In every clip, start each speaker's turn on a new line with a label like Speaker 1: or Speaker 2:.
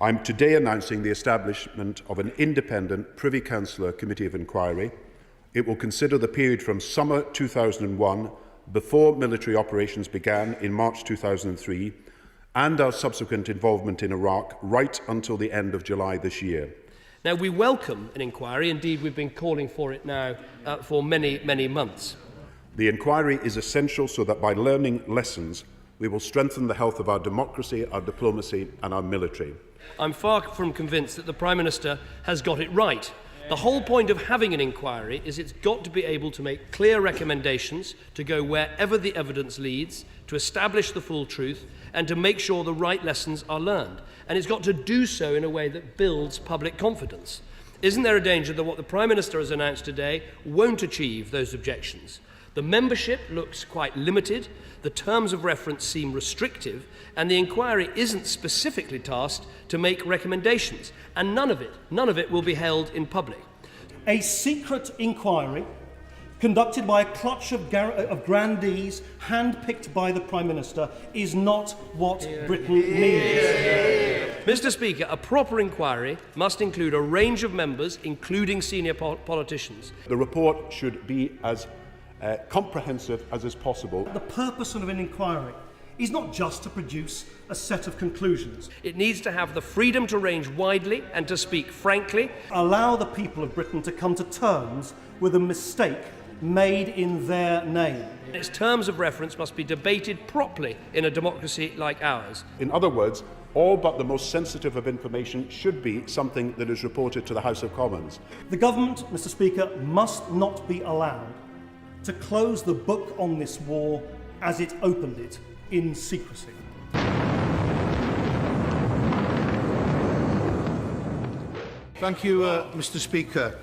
Speaker 1: I'm today announcing the establishment of an independent Privy Councillor Committee of Inquiry. It will consider the period from summer 2001, before military operations began in March 2003, and our subsequent involvement in Iraq right until the end of July this year.
Speaker 2: Now, we welcome an inquiry. Indeed, we've been calling for it now for many, many months.
Speaker 1: The inquiry is essential so that by learning lessons, we will strengthen the health of our democracy, our diplomacy and our military.
Speaker 2: I'm far from convinced that the Prime Minister has got it right. The whole point of having an inquiry is it's got to be able to make clear recommendations, to go wherever the evidence leads, to establish the full truth, and to make sure the right lessons are learned. And it's got to do so in a way that builds public confidence. Isn't there a danger that what the Prime Minister has announced today won't achieve those objections? The membership looks quite limited, the terms of reference seem restrictive, and the inquiry isn't specifically tasked to make recommendations, and none of it will be held in public.
Speaker 3: A secret inquiry conducted by a clutch of grandees handpicked by the Prime Minister is not what Britain needs.
Speaker 2: Mr. Speaker, a proper inquiry must include a range of members, including senior politicians.
Speaker 1: The report should be as comprehensive as is possible.
Speaker 3: The purpose of an inquiry is not just to produce a set of conclusions.
Speaker 2: It needs to have the freedom to range widely and to speak frankly.
Speaker 3: Allow the people of Britain to come to terms with a mistake made in their name.
Speaker 2: Its terms of reference must be debated properly in a democracy like ours.
Speaker 1: In other words, all but the most sensitive of information should be something that is reported to the House of Commons.
Speaker 3: The government, Mr. Speaker, must not be allowed to close the book on this war as it opened it, in secrecy.
Speaker 4: Thank you, Mr. Speaker.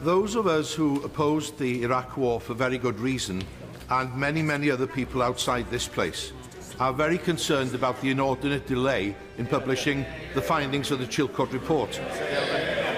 Speaker 4: Those of us who opposed the Iraq War for very good reason, and many, many other people outside this place, are very concerned about the inordinate delay in publishing the findings of the Chilcot report.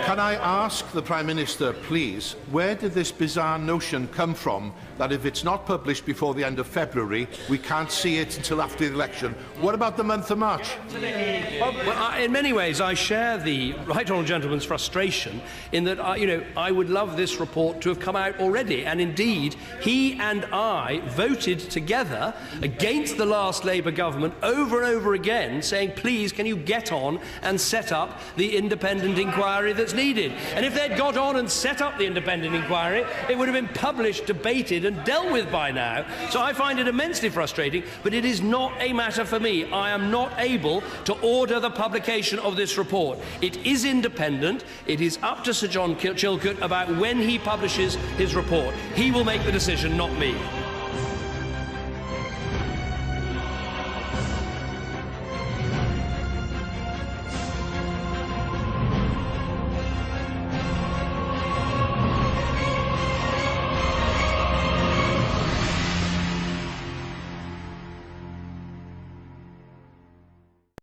Speaker 4: Can I ask the Prime Minister, please, where did this bizarre notion come from that if it's not published before the end of February, we can't see it until after the election? What about the month of March?
Speaker 2: Well, in many ways, I share the Right Honourable Gentleman's frustration in that, I would love this report to have come out already. And indeed, he and I voted together against the last Labour government over and over again, saying, please, can you get on and set up the independent inquiry that's needed? And if they'd got on and set up the independent inquiry, it would have been published, debated and dealt with by now. So I find it immensely frustrating, but it is not a matter for me. I am not able to order the publication of this report. It is independent. It is up to Sir John Chilcot about when he publishes his report. He will make the decision, not me.